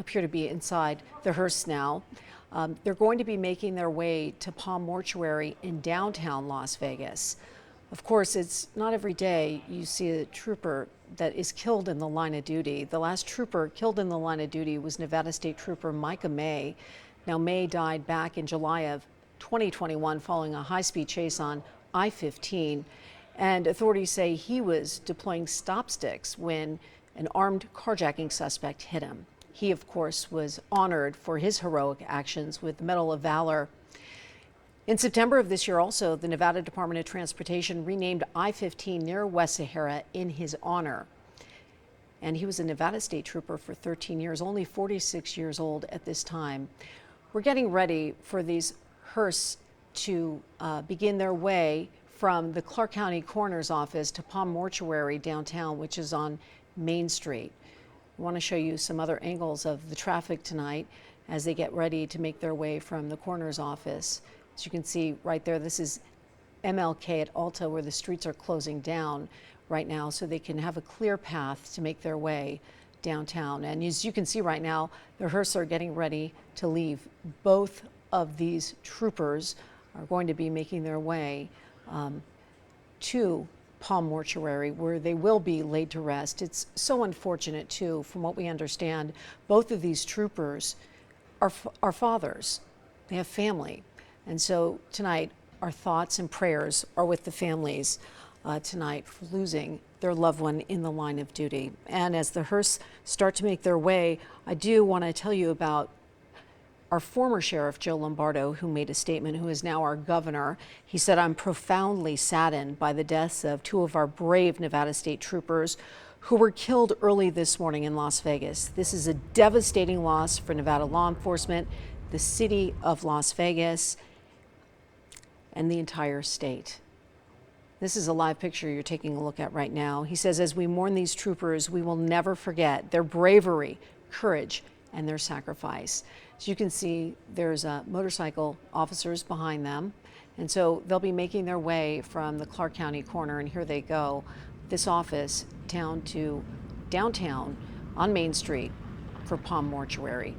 appear to be inside the hearse now. They're going to be making their way to Palm Mortuary in downtown Las Vegas. Of course, it's not every day you see a trooper that is killed in the line of duty. The last trooper killed in the line of duty was Nevada State Trooper Micah May. Now, May died back in July of 2021 following a high-speed chase on I-15. And authorities say he was deploying stop sticks when an armed carjacking suspect hit him. He, of course, was honored for his heroic actions with the Medal of Valor. In September of this year also, the Nevada Department of Transportation renamed I-15 near West Sahara in his honor. And he was a Nevada State Trooper for 13 years, only 46 years old at this time. We're getting ready for these hearse to begin their way from the Clark County Coroner's Office to Palm Mortuary downtown, which is on Main Street. I want to show you some other angles of the traffic tonight as they get ready to make their way from the coroner's office. As you can see right there, this is MLK at Alta, where the streets are closing down right now so they can have a clear path to make their way downtown. And as you can see right now, the hearse are getting ready to leave. Both of these troopers are going to be making their way to Palm Mortuary, where they will be laid to rest. It's so unfortunate, too, from what we understand. Both of these troopers are fathers. They have family. And so tonight, our thoughts and prayers are with the families tonight for losing their loved one in the line of duty. And as the hearse start to make their way, I do want to tell you about our former sheriff, Joe Lombardo, who made a statement, who is now our governor. He said, "I'm profoundly saddened by the deaths of two of our brave Nevada State troopers who were killed early this morning in Las Vegas. This is a devastating loss for Nevada law enforcement, the city of Las Vegas, and the entire state." This is a live picture you're taking a look at right now. He says, "As we mourn these troopers, we will never forget their bravery, courage, and their sacrifice." As you can see, there's motorcycle officers behind them. And so they'll be making their way from the Clark County Coroner, and here they go, this office down to downtown on Main Street for Palm Mortuary.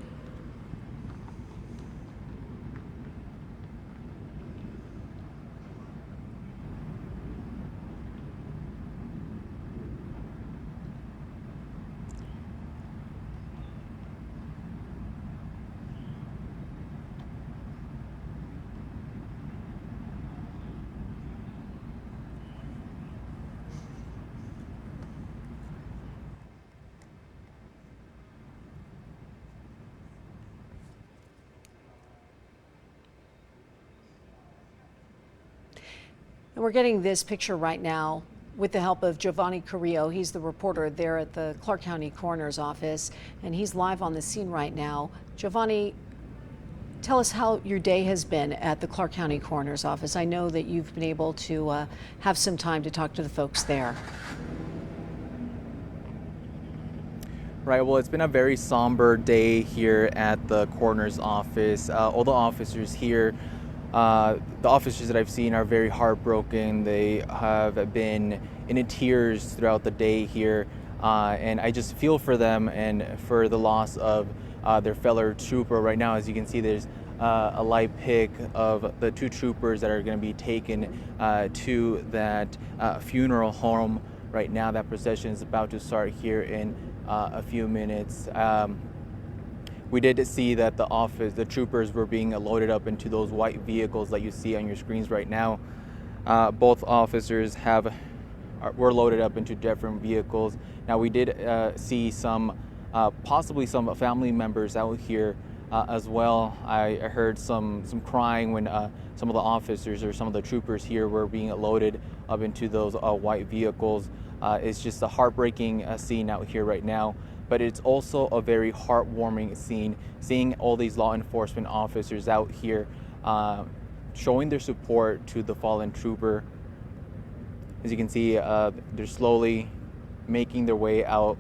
And we're getting this picture right now with the help of Giovanni Carrillo. He's the reporter there at the Clark County Coroner's Office, and he's live on the scene right now. Giovanni, tell us how your day has been at the Clark County Coroner's Office. I know that you've been able to have some time to talk to the folks there. Right, well, it's been a very somber day here at the coroner's office. All the officers here, the officers that I've seen are very heartbroken. They have been in tears throughout the day here, and I just feel for them and for the loss of their fellow trooper. Right now, as you can see, there's a live pic of the two troopers that are going to be taken to that funeral home right now. That procession is about to start here in a few minutes. We did see that the troopers were being loaded up into those white vehicles that you see on your screens right now. Both officers were loaded up into different vehicles. Now, we did see possibly some family members out here as well. I heard some crying when some of the officers or some of the troopers here were being loaded up into those white vehicles. It's just a heartbreaking scene out here right now, but it's also a very heartwarming scene, seeing all these law enforcement officers out here showing their support to the fallen trooper. As you can see, they're slowly making their way out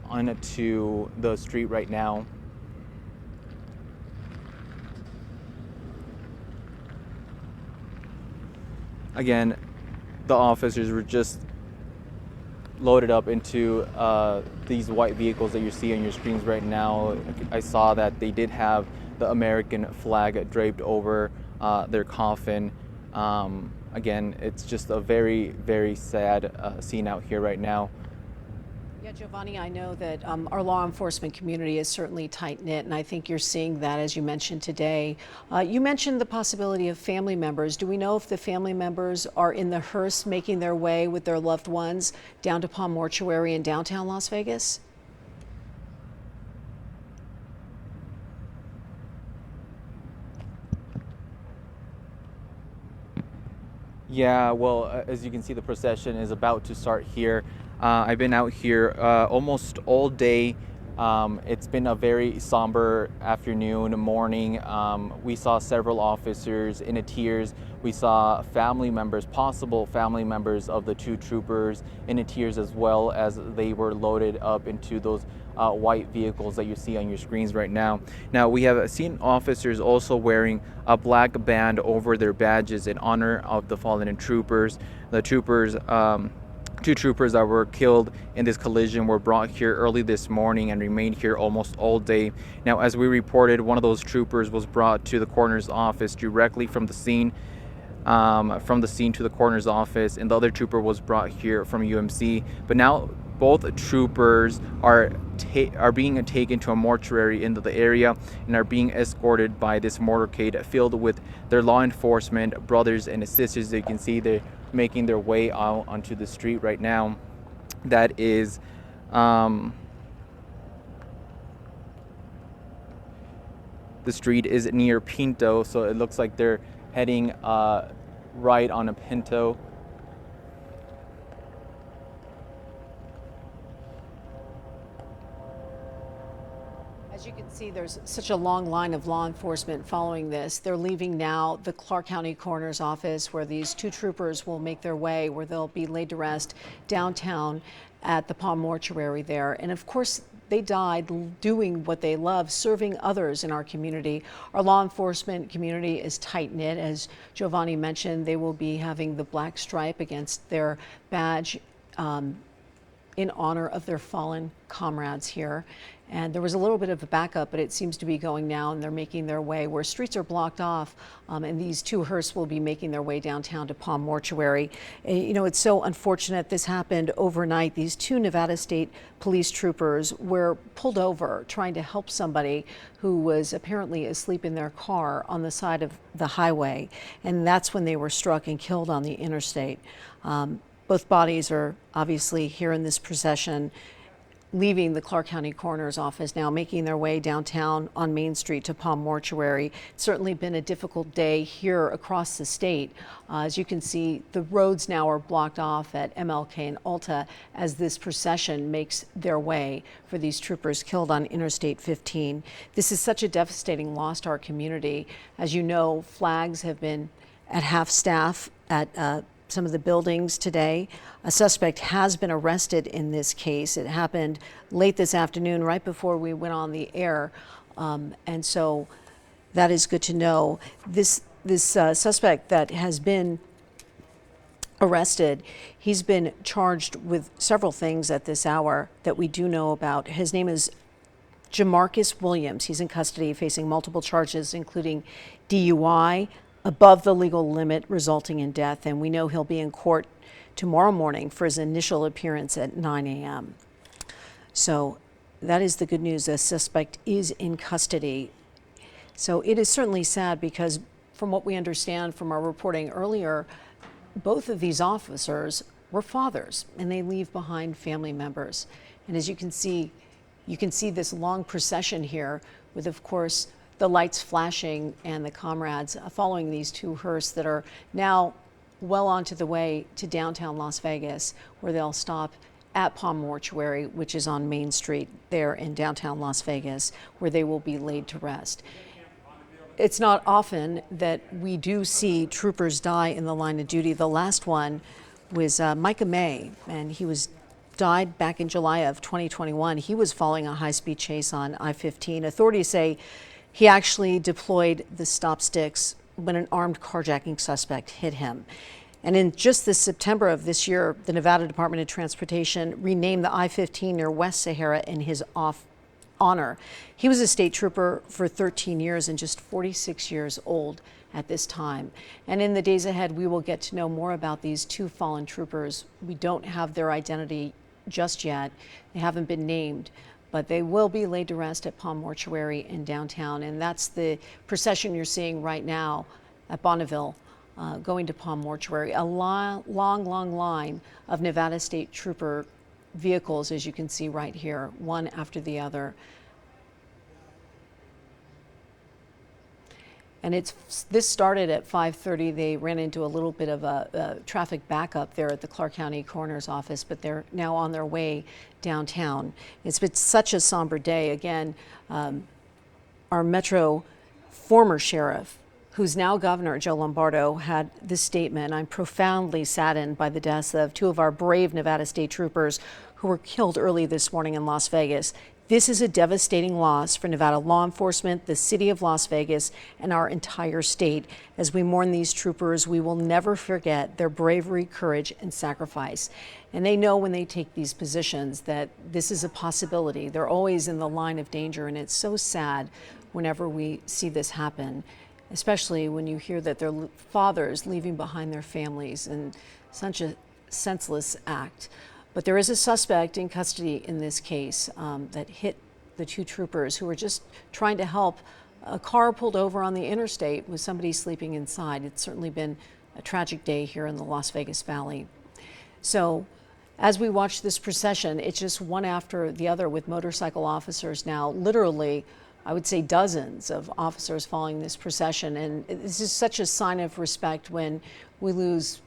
onto the street right now. Again, the officers were just loaded up into these white vehicles that you see on your screens right now. I saw that they did have the American flag draped over their coffin. Again, it's just a very, very sad scene out here right now. Yeah, Giovanni, I know that our law enforcement community is certainly tight-knit, and I think you're seeing that, as you mentioned today. You mentioned the possibility of family members. Do we know if the family members are in the hearse making their way with their loved ones down to Palm Mortuary in downtown Las Vegas? Yeah, well, as you can see, the procession is about to start here. I've been out here almost all day. It's been a very somber afternoon, morning. We saw several officers in tears. We saw family members, possible family members of the two troopers in tears, as well as they were loaded up into those white vehicles that you see on your screens right now. Now, we have seen officers also wearing a black band over their badges in honor of the fallen troopers. The troopers, two troopers that were killed in this collision were brought here early this morning and remained here almost all day. Now, as we reported, one of those troopers was brought to the coroner's office directly from the scene. To the coroner's office, and the other trooper was brought here from UMC. But now both troopers are being taken to a mortuary into the area and are being escorted by this motorcade filled with their law enforcement brothers and sisters. As you can see, they're making their way out onto the street right now. That is the street is near Pinto, so it looks like they're heading right on a Pinto. As you can see, there's such a long line of law enforcement following this. They're leaving now the Clark County Coroner's office, where these two troopers will make their way, where they'll be laid to rest downtown at the Palm Mortuary there. And of course, they died doing what they love, serving others in our community. Our law enforcement community is tight-knit. As Giovanni mentioned, they will be having the black stripe against their badge in honor of their fallen comrades here. And there was a little bit of a backup, but it seems to be going now, and they're making their way where streets are blocked off, and these two hearse will be making their way downtown to Palm Mortuary. You know, it's so unfortunate this happened overnight. These two Nevada State Police troopers were pulled over trying to help somebody who was apparently asleep in their car on the side of the highway, and that's when they were struck and killed on the interstate. Both bodies are obviously here in this procession, leaving the Clark County Coroner's office now, making their way downtown on Main Street to Palm Mortuary. It's certainly been a difficult day here across the state. As you can see, the roads now are blocked off at MLK and Alta as this procession makes their way for these troopers killed on Interstate 15. This is such a devastating loss to our community. As you know, flags have been at half staff at some of the buildings today. A suspect has been arrested in this case. It happened late this afternoon, right before we went on the air, and so that is good to know. This suspect that has been arrested, he's been charged with several things at this hour that we do know about. His name is Jamarcus Williams. He's in custody facing multiple charges, including DUI, above the legal limit resulting in death, and we know he'll be in court tomorrow morning for his initial appearance at 9 a.m. So that is the good news. The suspect is in custody. So it is certainly sad because from what we understand from our reporting earlier, both of these officers were fathers and they leave behind family members. And as you can see this long procession here with, of course, the lights flashing and the comrades following these two hearse that are now well onto the way to downtown Las Vegas, where they'll stop at Palm Mortuary, which is on Main Street there in downtown Las Vegas, where they will be laid to rest. It's not often that we do see troopers die in the line of duty. The last one was Micah May, and he died back in July of 2021. He was following a high-speed chase on I-15. Authorities say he actually deployed the stop sticks when an armed carjacking suspect hit him. And in just this September of this year, the Nevada Department of Transportation renamed the I-15 near West Sahara in his honor. He was a state trooper for 13 years and just 46 years old at this time. And in the days ahead, we will get to know more about these two fallen troopers. We don't have their identity just yet. They haven't been named, but they will be laid to rest at Palm Mortuary in downtown. And that's the procession you're seeing right now at Bonneville, going to Palm Mortuary. A long line of Nevada State Trooper vehicles, as you can see right here, one after the other. And this started at 5:30. They ran into a little bit of a traffic backup there at the Clark County Coroner's office, but they're now on their way downtown. It's been such a somber day. Again, our Metro former sheriff, who's now Governor, Joe Lombardo, had this statement: "I'm profoundly saddened by the deaths of two of our brave Nevada State Troopers who were killed early this morning in Las Vegas. This is a devastating loss for Nevada law enforcement, the city of Las Vegas, and our entire state. As we mourn these troopers, we will never forget their bravery, courage, and sacrifice." And they know when they take these positions that this is a possibility. They're always in the line of danger, and it's so sad whenever we see this happen, especially when you hear that their fathers leaving behind their families in such a senseless act. But there is a suspect in custody in this case that hit the two troopers who were just trying to help a car pulled over on the interstate with somebody sleeping inside. It's certainly been a tragic day here in the Las Vegas Valley. So as we watch this procession, it's just one after the other with motorcycle officers now, literally, I would say dozens of officers following this procession. And this is such a sign of respect when we lose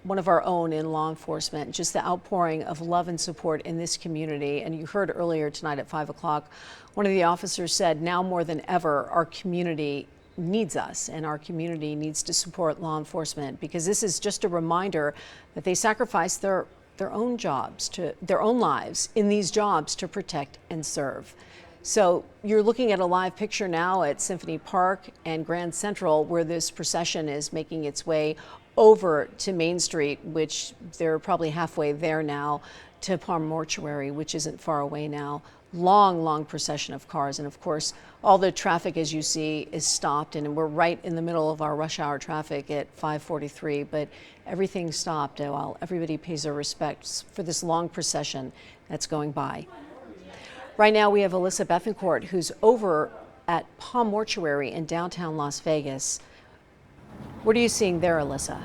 one of our own in law enforcement, just the outpouring of love and support in this community. And you heard earlier tonight at 5 o'clock, one of the officers said, now more than ever, our community needs us and our community needs to support law enforcement, because this is just a reminder that they sacrifice their own jobs, their own lives in these jobs to protect and serve. So you're looking at a live picture now at Symphony Park and Grand Central, where this procession is making its way over to Main Street, which they're probably halfway there now, to Palm Mortuary, which isn't far away now. Long procession of cars. And of course, all the traffic, as you see, is stopped. And we're right in the middle of our rush hour traffic at 5:43. But everything stopped while everybody pays their respects for this long procession that's going by. Right now, we have Alyssa Bethencourt, who's over at Palm Mortuary in downtown Las Vegas. What are you seeing there, Alyssa?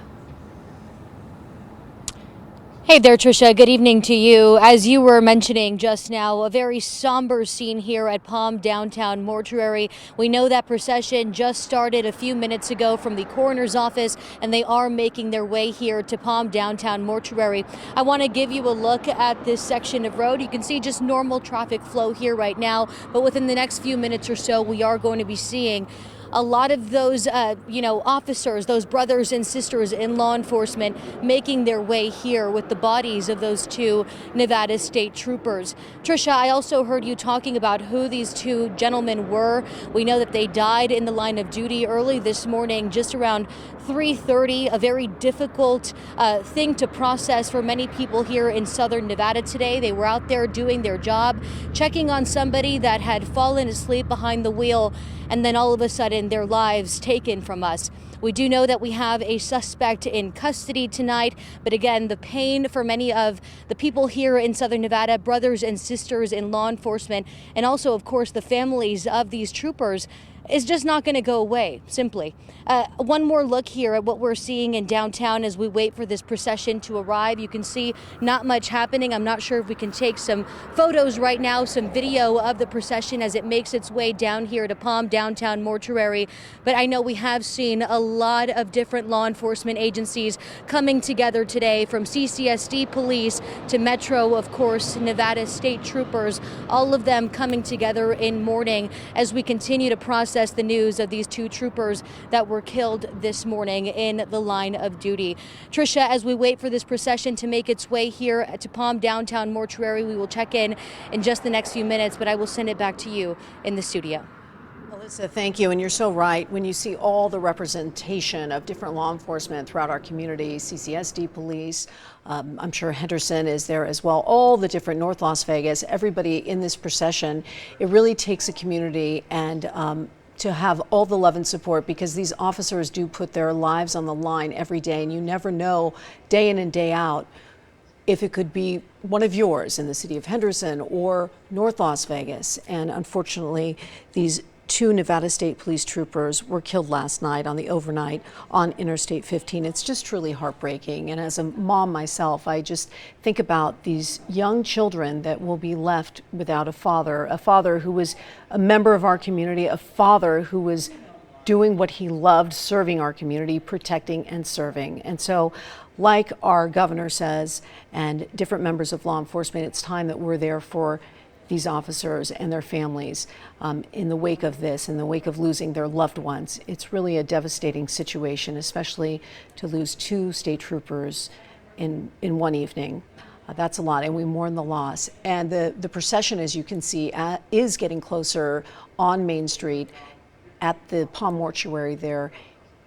Hey there, Tricia. Good evening to you. As you were mentioning just now, a very somber scene here at Palm Downtown Mortuary. We know that procession just started a few minutes ago from the coroner's office, and they are making their way here to Palm Downtown Mortuary. I want to give you a look at this section of road. You can see just normal traffic flow here right now, but within the next few minutes or so, we are going to be seeing a lot of those, officers, those brothers and sisters in law enforcement making their way here with the bodies of those two Nevada State Troopers. Tricia, I also heard you talking about who these two gentlemen were. We know that they died in the line of duty early this morning, just around 3:30, a very difficult thing to process for many people here in southern Nevada today. They were out there doing their job, checking on somebody that had fallen asleep behind the wheel, and then all of a sudden their lives taken from us. We do know that we have a suspect in custody tonight, but again, the pain for many of the people here in southern Nevada, brothers and sisters in law enforcement, and also, of course, the families of these troopers, is just not going to go away, simply. One more look here at what we're seeing in downtown as we wait for this procession to arrive. You can see not much happening. I'm not sure if we can take some photos right now, some video of the procession as it makes its way down here to Palm Downtown Mortuary. But I know we have seen a lot of different law enforcement agencies coming together today, from CCSD police to Metro, of course, Nevada State Troopers, all of them coming together in mourning as we continue to process the news of these two troopers that were killed this morning in the line of duty. Tricia, as we wait for this procession to make its way here to Palm Downtown Mortuary, we will check in just the next few minutes, but I will send it back to you in the studio. Alyssa, thank you. And you're so right. When you see all the representation of different law enforcement throughout our community, CCSD police, I'm sure Henderson is there as well, all the different North Las Vegas, everybody in this procession, it really takes a community and to have all the love and support, because these officers do put their lives on the line every day, and you never know day in and day out if it could be one of yours in the city of Henderson or North Las Vegas. And unfortunately, these two Nevada State Police troopers were killed last night on the overnight on Interstate 15. It's just truly heartbreaking. And as a mom myself, I just think about these young children that will be left without a father who was a member of our community, a father who was doing what he loved, serving our community, protecting and serving. And so, like our governor says, and different members of law enforcement, it's time that we're there for these officers and their families in the wake of this, in the wake of losing their loved ones. It's really a devastating situation, especially to lose two state troopers in one evening. That's a lot, and we mourn the loss. And the procession, as you can see, is getting closer on Main Street at the Palm Mortuary there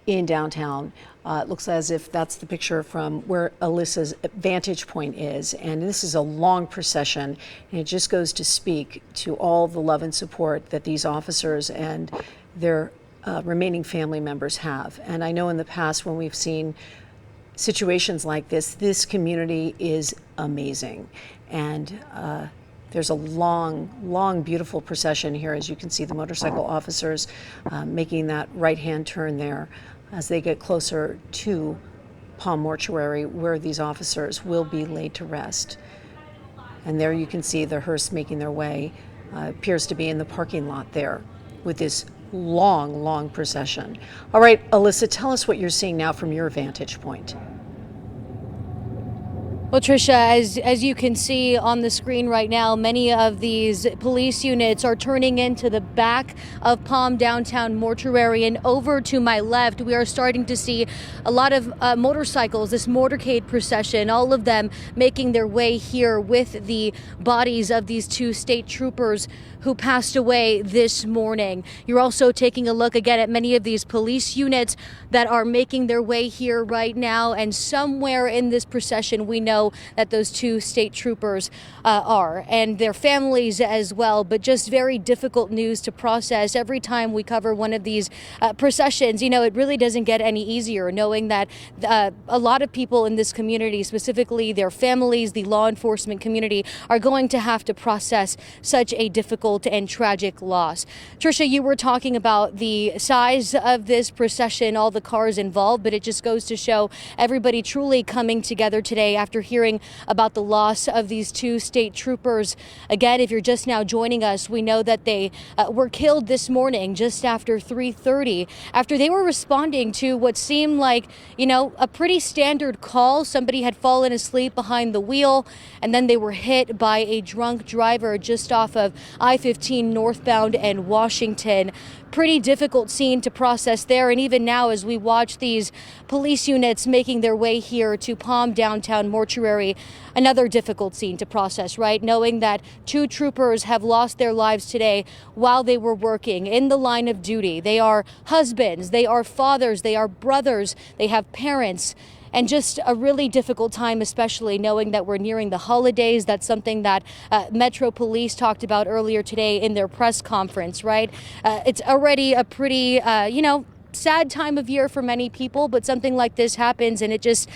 in downtown. It looks as if that's the picture from where Alyssa's vantage point is. And this is a long procession, and it just goes to speak to all the love and support that these officers and their remaining family members have. And I know in the past when we've seen situations like this community is amazing. And there's a long, beautiful procession here. As you can see, the motorcycle officers making that right-hand turn there as they get closer to Palm Mortuary, where these officers will be laid to rest. And there you can see the hearse making their way, appears to be in the parking lot there with this long procession. All right, Alyssa, tell us what you're seeing now from your vantage point. Well, Tricia, as you can see on the screen right now, many of these police units are turning into the back of Palm Downtown Mortuary, and over to my left, we are starting to see a lot of motorcycles, this motorcade procession, all of them making their way here with the bodies of these two state troopers who passed away this morning. You're also taking a look again at many of these police units that are making their way here right now, and somewhere in this procession we know that those two state troopers are, and their families as well. But just very difficult news to process every time we cover one of these processions. You know, it really doesn't get any easier knowing that a lot of people in this community, specifically their families, the law enforcement community, are going to have to process such a difficult and tragic loss. Tricia, you were talking about the size of this procession, all the cars involved, but it just goes to show everybody truly coming together today after hearing about the loss of these two state troopers. Again, if you're just now joining us, we know that they were killed this morning just after 3:30, after they were responding to what seemed like, you know, a pretty standard call. Somebody had fallen asleep behind the wheel, and then they were hit by a drunk driver just off of I-15 northbound and Washington. Pretty difficult scene to process there. And even now, as we watch these police units making their way here to Palm Downtown Mortuary, another difficult scene to process, right? Knowing that two troopers have lost their lives today while they were working in the line of duty. They are husbands, they are fathers, they are brothers, they have parents. And just a really difficult time, especially knowing that we're nearing the holidays. That's something that Metro Police talked about earlier today in their press conference, right? It's already a pretty, sad time of year for many people, but something like this happens and it just,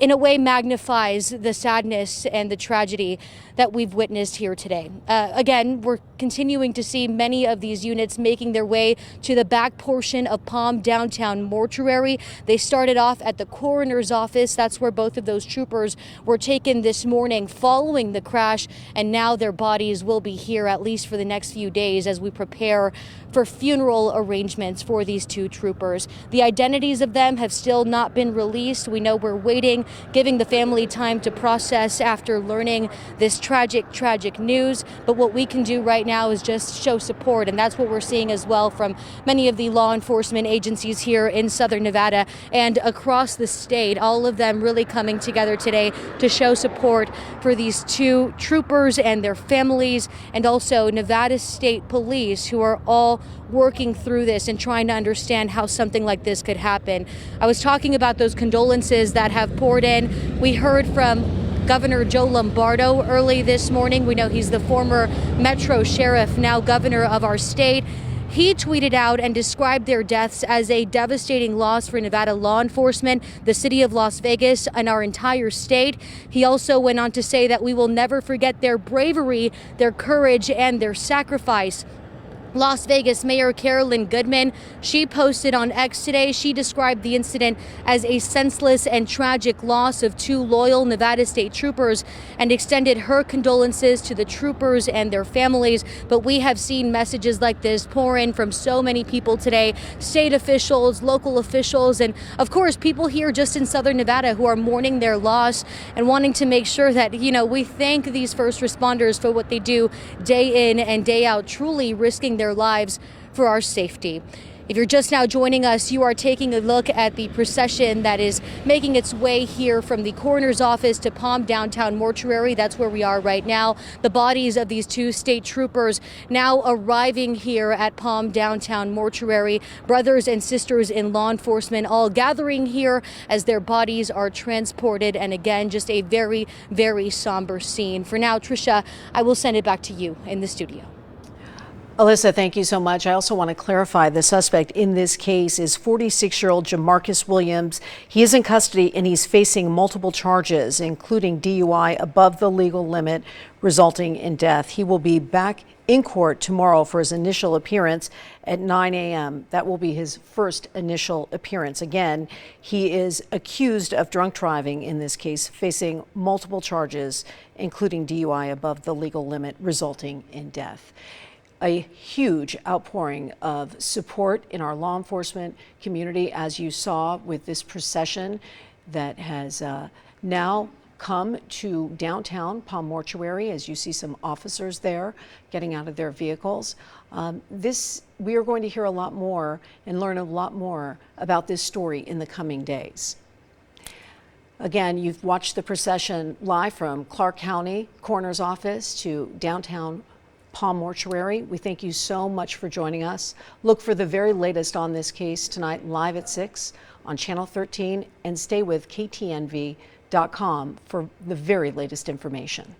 in a way, magnifies the sadness and the tragedy that we've witnessed here today. Again, we're continuing to see many of these units making their way to the back portion of Palm Downtown Mortuary. They started off at the coroner's office. That's where both of those troopers were taken this morning following the crash, and now their bodies will be here at least for the next few days as we prepare for funeral arrangements for these two troopers. The identities of them have still not been released. We know we're waiting, giving the family time to process after learning this tragic news. But what we can do right now is just show support, and that's what we're seeing as well from many of the law enforcement agencies here in Southern Nevada and across the state. All of them really coming together today to show support for these two troopers and their families, and also Nevada State Police, who are all working through this and trying to understand how something like this could happen. I was talking about those condolences that have poured in. We heard from Governor Joe Lombardo early this morning. We know he's the former Metro Sheriff, now governor of our state. He tweeted out and described their deaths as a devastating loss for Nevada law enforcement, the city of Las Vegas, and our entire state. He also went on to say that we will never forget their bravery, their courage, and their sacrifice. Las Vegas Mayor Carolyn Goodman, she posted on X today. She described the incident as a senseless and tragic loss of two loyal Nevada State troopers and extended her condolences to the troopers and their families. But we have seen messages like this pour in from so many people today, state officials, local officials, and of course people here just in Southern Nevada who are mourning their loss and wanting to make sure that, we thank these first responders for what they do day in and day out, truly risking their lives for our safety. If you're just now joining us, you are taking a look at the procession that is making its way here from the coroner's office to Palm Downtown Mortuary. That's where we are right now. The bodies of these two state troopers now arriving here at Palm Downtown Mortuary. Brothers and sisters in law enforcement all gathering here as their bodies are transported. And again, just a very, very somber scene. For now, Tricia, I will send it back to you in the studio. Alyssa, thank you so much. I also want to clarify the suspect in this case is 46-year-old Jamarcus Williams. He is in custody and he's facing multiple charges, including DUI above the legal limit, resulting in death. He will be back in court tomorrow for his initial appearance at 9 a.m. That will be his first initial appearance. Again, he is accused of drunk driving in this case, facing multiple charges, including DUI above the legal limit, resulting in death. A huge outpouring of support in our law enforcement community, as you saw with this procession that has now come to downtown Palm Mortuary, as you see some officers there getting out of their vehicles. We are going to hear a lot more and learn a lot more about this story in the coming days. Again, you've watched the procession live from Clark County Coroner's Office to downtown Palm Mortuary. We thank you so much for joining us. Look for the very latest on this case tonight, live at 6 on Channel 13, and stay with KTNV.com for the very latest information.